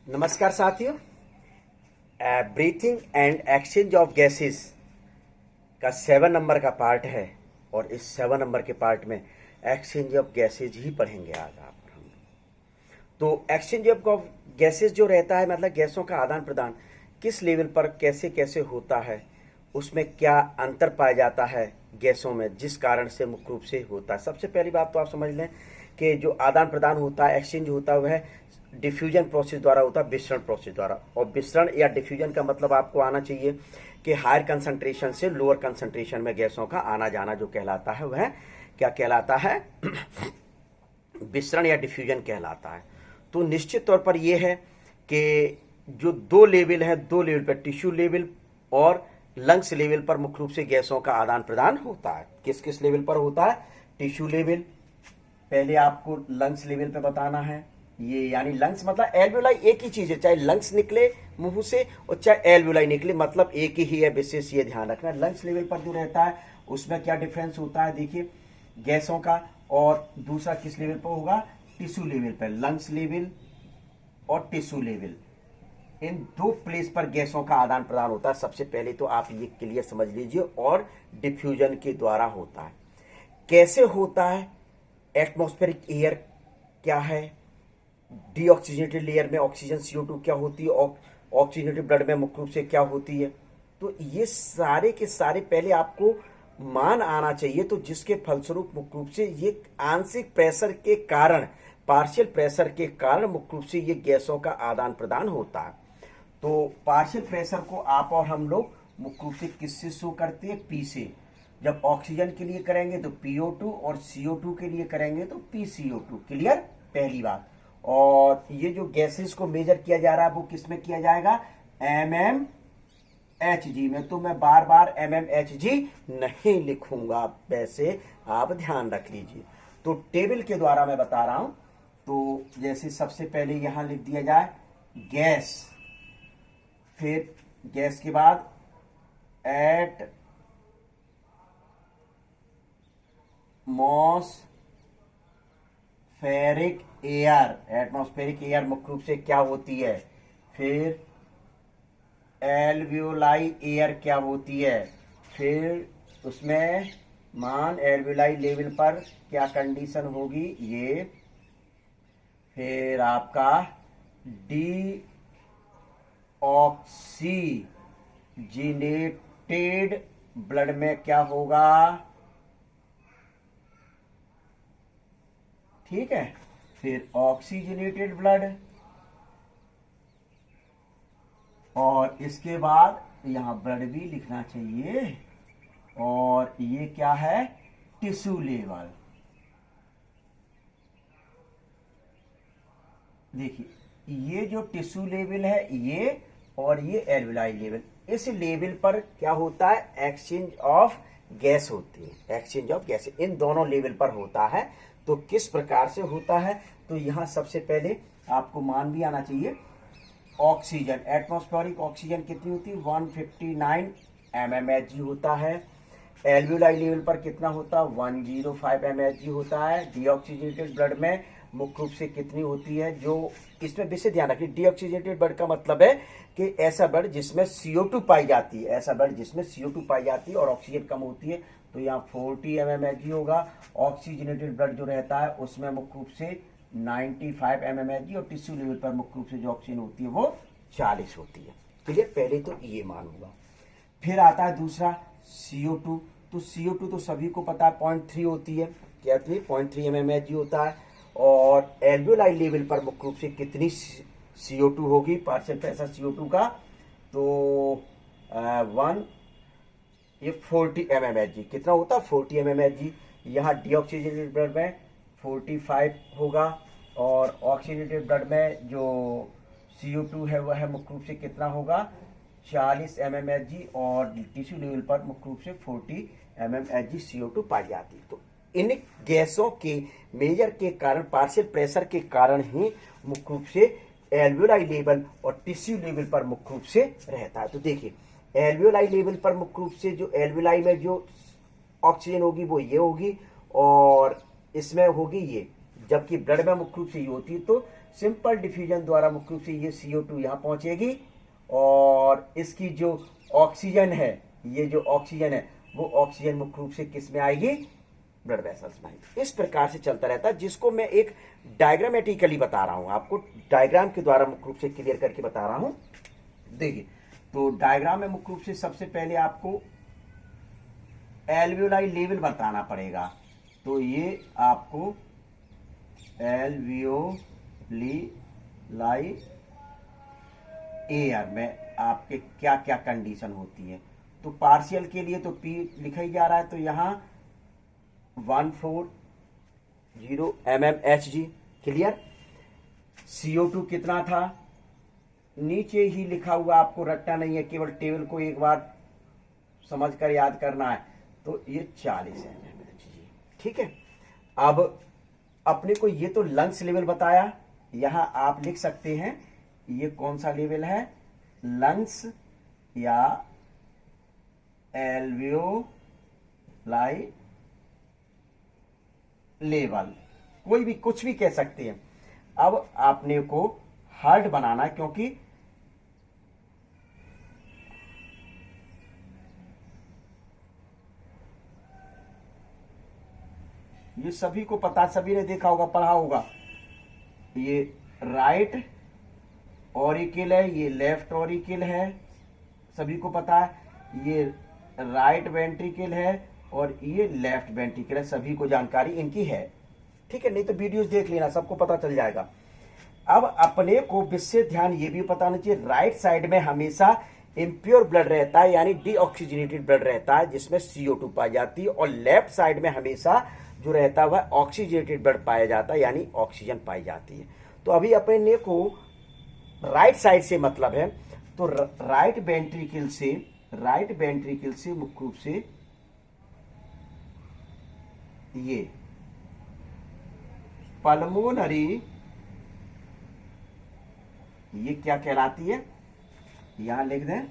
नमस्कार साथियों। Breathing and exchange of gases का 7 नंबर का पार्ट है और इस 7 नंबर के पार्ट में एक्सचेंज ऑफ गैसेज ही पढ़ेंगे आज आप हम। तो एक्सचेंज ऑफ गैसेस जो रहता है मतलब गैसों का आदान प्रदान किस लेवल पर कैसे कैसे होता है, उसमें क्या अंतर पाया जाता है गैसों में, जिस कारण से मुख्य रूप से होता है। सबसे पहली बात तो आप समझ लें कि जो आदान प्रदान होता है, एक्सचेंज होता है, वह डिफ्यूजन प्रोसेस द्वारा होता है, विसरण प्रोसेस द्वारा। और विसरण या डिफ्यूजन का मतलब आपको आना चाहिए कि हायर कंसंट्रेशन से लोअर कंसंट्रेशन में गैसों का आना जाना जो कहलाता है वह क्या कहलाता है विसरण या डिफ्यूजन कहलाता है। तो निश्चित तौर पर यह है कि जो दो लेवल है, दो लेवल पर टिश्यू लेवल और लंग्स लेवल पर मुख्य रूप से गैसों का आदान प्रदान होता है। किस किस लेवल पर होता है? टिश्यू लेवल, पहले आपको लंग्स लेवल पे बताना है। ये यानी लंग्स मतलब एल्वियोलाई एक ही चीज है, चाहे लंग्स निकले मुंह से और चाहे एल्वियोलाई निकले, मतलब एक ही है। विशेष ये ध्यान रखना, लंग्स लेवल पर जो रहता है उसमें क्या डिफरेंस होता है देखिए गैसों का, और दूसरा किस लेवल पर होगा? टिश्यू लेवल पर। लंग्स लेवल और टिश्यू लेवल, इन दो प्लेस पर गैसों का आदान प्रदान होता है। सबसे पहले तो आप ये क्लियर समझ लीजिए। और डिफ्यूजन के द्वारा होता है। कैसे होता है? एटमॉस्फेरिक एयर क्या है, डीऑक्सीजनेटेड लेयर में ऑक्सीजन CO2 क्या होती है, और ऑक्सीजनेटेड ब्लड में मुख्य रूप से क्या होती है। तो ये सारे के सारे पहले आपको मान आना चाहिए, तो जिसके फलस्वरूप मुख्य रूप से ये आंशिक प्रेशर के कारण, पार्शियल प्रेशर के कारण मुख्य रूप से ये गैसों का आदान प्रदान होता है। तो पार्शियल प्रेशर को आप और हम लोग मुख्य रूप से किससे शो करते हैं? P से। जब ऑक्सीजन के लिए करेंगे तो PO2 और CO2 के लिए करेंगे तो PCO2। क्लियर? पहली बात। और ये जो गैसेस को मेजर किया जा रहा है वो किस में किया जाएगा? mmHg में। तो मैं बार बार mmHg नहीं लिखूंगा, वैसे आप ध्यान रख लीजिए। तो टेबल के द्वारा मैं बता रहा हूं। तो जैसे सबसे पहले यहां लिख दिया जाए गैस, फिर गैस के बाद एटमॉस्फेरिक एयर। एटमॉस्फेरिक एयर मुख्य रूप से क्या होती है? फिर एल्वियोलाई एयर क्या होती है? फिर उसमें मान एल्वियोलाई लेवल पर क्या कंडीशन होगी ये। फिर आपका डीऑक्सीजनेटेड ब्लड में क्या होगा? ठीक है। फिर ऑक्सीजनेटेड ब्लड, और इसके बाद यहां ब्लड भी लिखना चाहिए। और ये क्या है? Tissue level. देखिए ये जो टिश्यू लेवल है ये, और ये एल्वियोलाई लेवल, इस लेवल पर क्या होता है? एक्सचेंज ऑफ गैस होती है। एक्सचेंज ऑफ गैस इन दोनों लेवल पर होता है। तो किस प्रकार से होता है? तो यहां सबसे पहले आपको मान भी आना चाहिए। ऑक्सीजन, एटमॉस्फेरिक ऑक्सीजन कितनी होती है? 159 mmHg होता है। एल्वियोलाई लेवल पर कितना होता है? 105 mmHg होता है। डीऑक्सीजनेटेड ब्लड में मुख्य रूप से कितनी होती है? जो इसमें विशेष ध्यान रखिए, डीऑक्सीजनेटेड ब्लड का मतलब है कि ऐसा ब्लड जिसमें CO2 पाई जाती है, ऐसा ब्लड जिसमें CO2 पाई जाती है और ऑक्सीजन कम होती है। तो यहाँ 40 mmHg होगा। ऑक्सीजनेटेड ब्लड जो रहता है उसमें मुख्य रूप से 95 mmHg, और टिश्यू लेवल पर मुख्य रूप से जो ऑक्सीजन होती है वो 40 होती है। क्लियर? पहले तो ये मान होगा। फिर आता है दूसरा CO2। तो CO2 तो सभी को पता है 0.3 होती है। क्या थी? 0.3 mmHg होता है। और एल्वियोलाई लेवल पर मुख्य रूप से कितनी CO2 होगी? पार्शियल प्रेशर CO2 का तो 40 mmHg। कितना होता है? 40 mmHg। यहाँ डीऑक्सीजनेटेड ब्लड में 45 होगा, और ऑक्सीजनेटेड ब्लड में जो CO2 है वह मुख्य रूप से कितना होगा? 40 mmHg, और टिश्यू लेवल पर मुख्य रूप से 40 mmHg CO2 पाई जाती है। तो इन गैसों के मेजर के कारण, पार्शियल प्रेशर के कारण ही मुख्य रूप से एल्वियोलाई लेवल और टिश्यू लेवल पर मुख्य रूप से रहता है। तो देखिए एल्वियोलाई लेवल पर मुख्य रूप से जो एल्वियोलाई में जो ऑक्सीजन होगी वो ये होगी, और इसमें होगी ये, जबकि ब्लड में मुख्य रूप से ये होती है। तो सिंपल डिफ्यूजन द्वारा मुख्य रूप से ये CO2 यहाँ पहुंचेगी और इसकी जो ऑक्सीजन है, ये जो ऑक्सीजन है वो ऑक्सीजन मुख्य रूप से किस में आएगी, ब्लड वेसल्स में आएगी। इस प्रकार से चलता रहता है, जिसको मैं एक डायग्रामेटिकली बता रहा हूं, आपको डायग्राम के द्वारा मुख्य रूप से क्लियर करके बता रहा हूं। देखिए, तो डायग्राम में मुख्य रूप से सबसे पहले आपको एल्वियोलाई लेवल बताना पड़ेगा। तो ये आपको एल्वियोलाई एयर में आपके क्या क्या कंडीशन होती है। तो पार्शियल के लिए तो P लिखा ही जा रहा है, तो यहां 140 mmHg, क्लियर। CO2 कितना था, नीचे ही लिखा हुआ, आपको रट्टा नहीं है, केवल टेबल को एक बार समझकर याद करना है। तो ये 40 mmHg, ठीक है। अब अपने को ये तो लंग्स लेवल बताया, यहां आप लिख सकते हैं ये कौन सा लेवल है, लंग्स या एल्वियोलाई लेवल, कोई भी कुछ भी कह सकते हैं। अब आपने को हार्ट बनाना है, क्योंकि ये सभी को पता, सभी ने देखा होगा, पढ़ा होगा। ये राइट ऑरिकल है, ये लेफ्ट ऑरिकल है, सभी को पता है। ये राइट वेंट्रिकल है और ये लेफ्ट वेंट्रिकल है, सभी को जानकारी इनकी है, ठीक है। नहीं तो वीडियोस देख लेना, सबको पता चल जाएगा। अब अपने को विशेष ध्यान ये भी पता होना चाहिए, राइट साइड में हमेशा इम्प्योर ब्लड रहता है, यानी डीऑक्सीजनेटेड ब्लड रहता है, जिसमें CO2 पाई जाती है, और लेफ्ट साइड में हमेशा जो रहता है वह ऑक्सीजनेटेड ब्लड पाया जाता है, यानी ऑक्सीजन पाई जाती है। तो अभी अपने को राइट साइड से मतलब है, तो राइट वेंट्रिकल से मुख्य रूप से ये पल्मोनरी, ये क्या कहलाती है, यहां लिख दें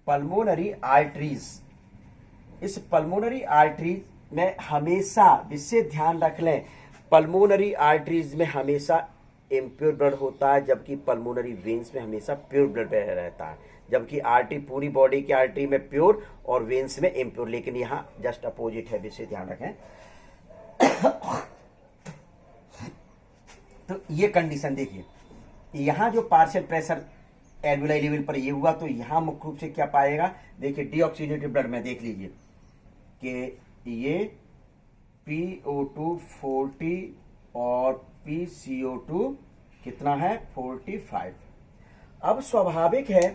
पल्मोनरी आर्टरीज। इस पल्मोनरी आर्टरीज में हमेशा विशेष ध्यान रख लें, पल्मोनरी आर्टरीज में हमेशा इम्प्योर ब्लड होता है, जबकि पल्मोनरी वेन्स में हमेशा प्योर ब्लड रहता है, जबकि आर्टरी पूरी बॉडी की आर्टरी में प्योर और वेन्स में इम्प्योर, लेकिन यहाँ जस्ट अपोजिट है, विशेष ध्यान रखें। तो ये कंडीशन देखिए, यहां जो पार्शियल प्रेशर एल्वियोलाई लेवल पर ये हुआ, तो यहां मुख्य रूप से क्या पाएगा, देखिए डीऑक्सीजनेटेड ब्लड में देख लीजिए कि ये PO2 40 और PCO2 कितना है, 45। अब स्वाभाविक है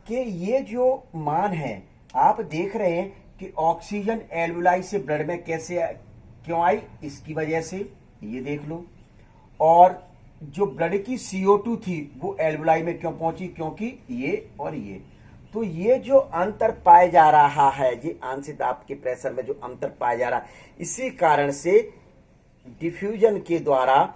कि ये जो मान है, आप देख रहे हैं कि ऑक्सीजन एल्वियोलाई से ब्लड में कैसे क्यों आई, इसकी वजह से ये देख लो, और जो ब्लड की CO2 थी वो एल्वियोलाई में क्यों पहुंची, क्योंकि ये और ये। तो ये जो अंतर पाया जा रहा है, ये आंशिक दाब के प्रेशर में जो अंतर पाया जा रहा है, इसी कारण से डिफ्यूजन के द्वारा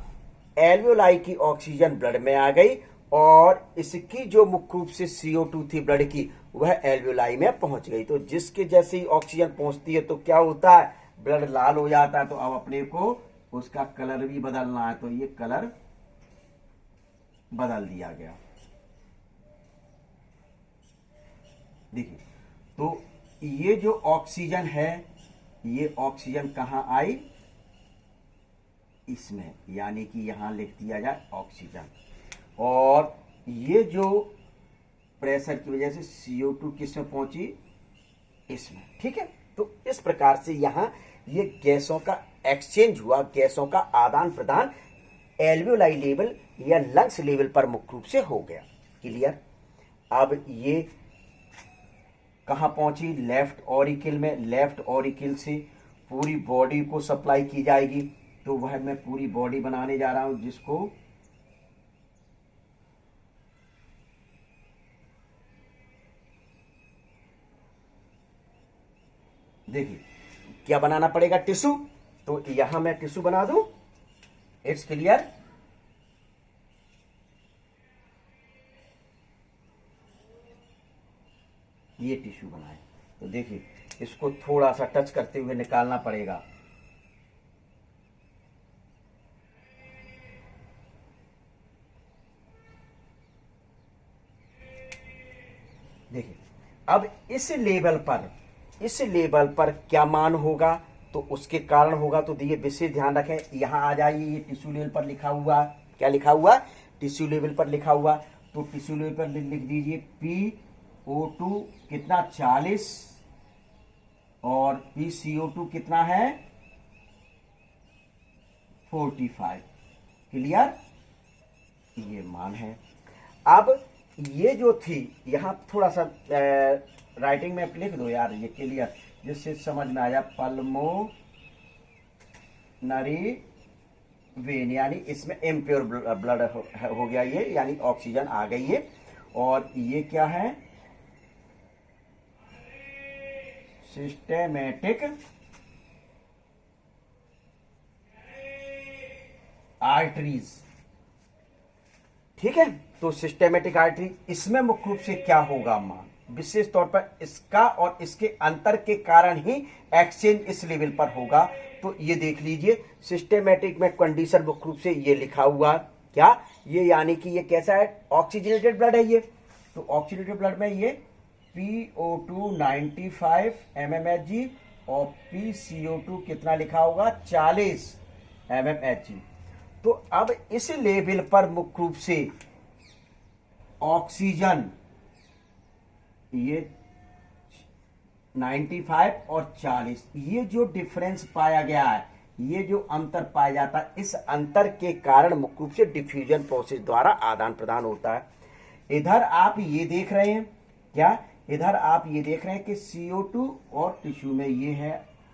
एल्वियोलाई की ऑक्सीजन ब्लड में आ गई, और इसकी जो मुख्य रूप से CO2 थी ब्लड की, वह एल्वियोलाई में पहुंच गई। तो जिसके जैसे ही ऑक्सीजन पहुंचती है तो क्या होता है, ब्लड लाल हो जाता है। तो अब अपने को उसका कलर भी बदलना है, तो ये कलर बदल दिया गया। देखिए, तो ये जो ऑक्सीजन है, ये ऑक्सीजन कहां आई, इसमें, यानी कि यहां लिख दिया जाए ऑक्सीजन, और ये जो प्रेशर की वजह से CO2 किसमें पहुंची, इसमें, ठीक है। तो इस प्रकार से यहां ये गैसों का एक्सचेंज हुआ, गैसों का आदान प्रदान एल्वियोलाई लेवल या लंग्स लेवल पर मुख्य रूप से हो गया, क्लियर। अब ये कहां पहुंची, लेफ्ट ऑरिकल में, लेफ्ट ऑरिकल से पूरी बॉडी को सप्लाई की जाएगी। तो वह मैं पूरी बॉडी बनाने जा रहा हूं, जिसको देखिए क्या बनाना पड़ेगा, टिश्यू। तो यहां मैं टिश्यू बना दूं, इट्स क्लियर। ये टिश्यू बनाए तो देखिए इसको थोड़ा सा टच करते हुए निकालना पड़ेगा। देखिए अब इस लेवल पर क्या मान होगा तो उसके कारण होगा। तो देखिए विशेष ध्यान रखें, यहां आ जाइए, ये टिश्यू लेवल पर लिखा हुआ, क्या लिखा हुआ, टिश्यू लेवल पर लिखा हुआ। तो टिश्यू लेवल पर लिख दीजिए PO2 कितना 40 और PCO2 कितना है 45। क्लियर, ये मान है। अब ये जो थी यहां थोड़ा सा राइटिंग में लिख दो यार, ये क्लियर जिससे समझ में आया। पल्मोनरी वेन यानी इसमें इम्प्योर ब्लड हो गया ये, यानी ऑक्सीजन आ गई है। और ये क्या है, सिस्टेमेटिक आर्टरीज। ठीक है, तो सिस्टेमेटिक आर्टरी, इसमें मुख्य रूप से क्या होगा मान, विशेष तौर पर इसका और इसके अंतर के कारण ही एक्सचेंज इस लेवल पर होगा। तो ये देख लीजिए सिस्टेमेटिक में कंडीशन मुख्य रूप से ये लिखा हुआ, क्या ये, यानी कि ये कैसा है, ऑक्सीजनेटेड ब्लड है ये। तो ऑक्सीजनेटेड ब्लड में ये PO2 95 mmHg और PCO2 कितना लिखा होगा 40 mmHg। तो अब इस लेवल पर मुख्य रूप से ऑक्सीजन ये 95 और 40, ये जो डिफरेंस पाया गया है, ये जो अंतर पाया जाता है, इस अंतर के कारण मुख्य रूप से डिफ्यूजन प्रोसेस द्वारा आदान प्रदान होता है। इधर आप ये देख रहे हैं, क्या इधर आप ये देख रहे हैं कि CO2 और टिश्यू में ये है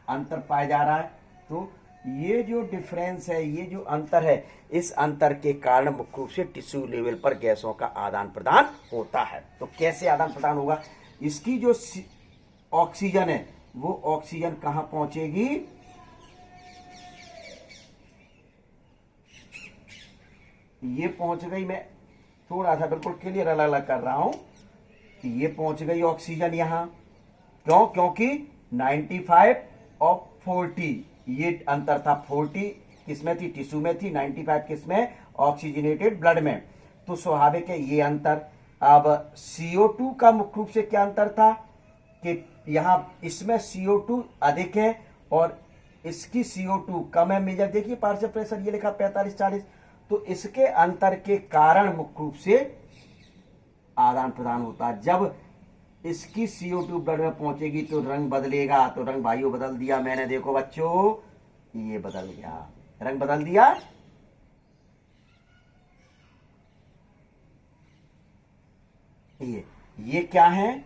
अंतर पाया जा रहा है। तो ये जो डिफरेंस है, ये जो अंतर है, इस अंतर के कारण मुख्य रूप से टिश्यू लेवल पर गैसों का आदान प्रदान होता है। तो कैसे आदान प्रदान होगा, इसकी जो ऑक्सीजन है वो ऑक्सीजन कहां पहुंचेगी, ये पहुंच गई, मैं थोड़ा सा बिल्कुल क्लियर अलग अलग कर रहा हूं, ये पहुंच गई ऑक्सीजन यहां। क्यों, क्योंकि 95 और 40 ये अंतर था। 40 किसमें थी, टिश्यू में थी, 95 किसमें, ऑक्सीजनेटेड ब्लड में। तो स्वाभाविक है ये अंतर। अब CO2 का मुख्य रूप से क्या अंतर था कि यहां इसमें CO2 अधिक है और इसकी CO2 कम है। मेजर देखिए पार्शियल प्रेशर ये लिखा 45-40। तो इसके अंतर के कारण मुख्य रूप से आदान प्रदान होता है। जब इसकी CO2 ब्लड में पहुंचेगी तो रंग बदलेगा। तो रंग भाइयों बदल दिया मैंने, देखो बच्चों ये बदल गया, रंग बदल दिया। ये क्या है,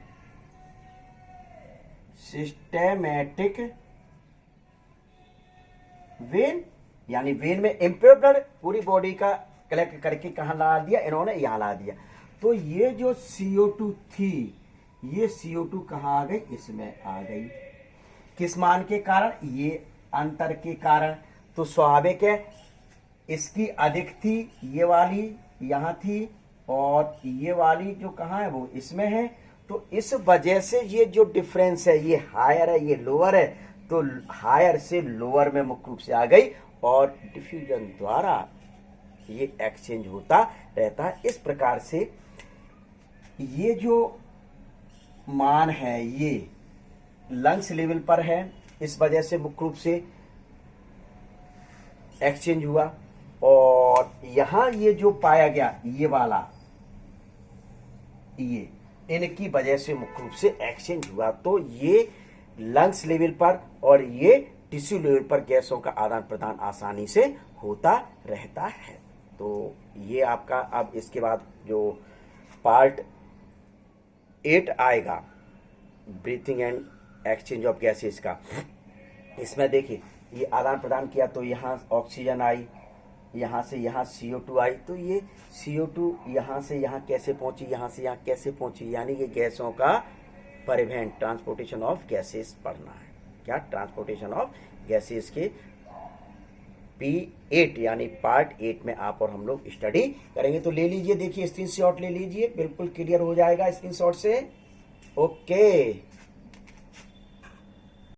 सिस्टेमेटिक वेन, यानी वेन में इम्प्योर ब्लड पूरी बॉडी का कलेक्ट करके कहां ला दिया, इन्होंने यहां ला दिया। तो ये जो CO2 थी, ये CO2 कहां आ गई, इसमें आ गई। किस मान के कारण, ये अंतर के कारण। तो स्वाभाविक है इसकी अधिक थी, ये वाली यहां थी और ये वाली जो कहां है वो इसमें है। तो इस वजह से ये जो डिफरेंस है, ये हायर है ये लोअर है, तो हायर से लोअर में मुख्य रूप से आ गई और डिफ्यूजन द्वारा ये एक्सचेंज होता रहता है। इस प्रकार से ये जो मान है ये लंग्स लेवल पर है, इस वजह से मुख्य रूप से एक्सचेंज हुआ। और यहां ये जो पाया गया ये वाला, ये इनकी वजह से मुख्य रूप से एक्सचेंज हुआ। तो ये लंग्स लेवल पर और ये टिश्यू लेवल पर गैसों का आदान प्रदान आसानी से होता रहता है। तो ये आपका, अब इसके बाद जो पार्ट 8 आएगा, breathing and exchange of gases का, इसमें देखिए ये आदान प्रदान किया तो यहाँ ऑक्सीजन आई, यहाँ से यहाँ CO2 आई। तो ये CO2 यहाँ से यहाँ कैसे पहुंची, यहाँ से यहाँ कैसे पहुंची, यानी कि गैसों का परिवहन, ट्रांसपोर्टेशन ऑफ गैसेस पढ़ना है। क्या, ट्रांसपोर्टेशन ऑफ गैसेस के P8 यानी पार्ट 8 में आप और हम लोग स्टडी करेंगे। तो ले लीजिए, देखिए स्क्रीनशॉट ले लीजिए, बिल्कुल क्लियर हो जाएगा स्क्रीनशॉट से। ओके।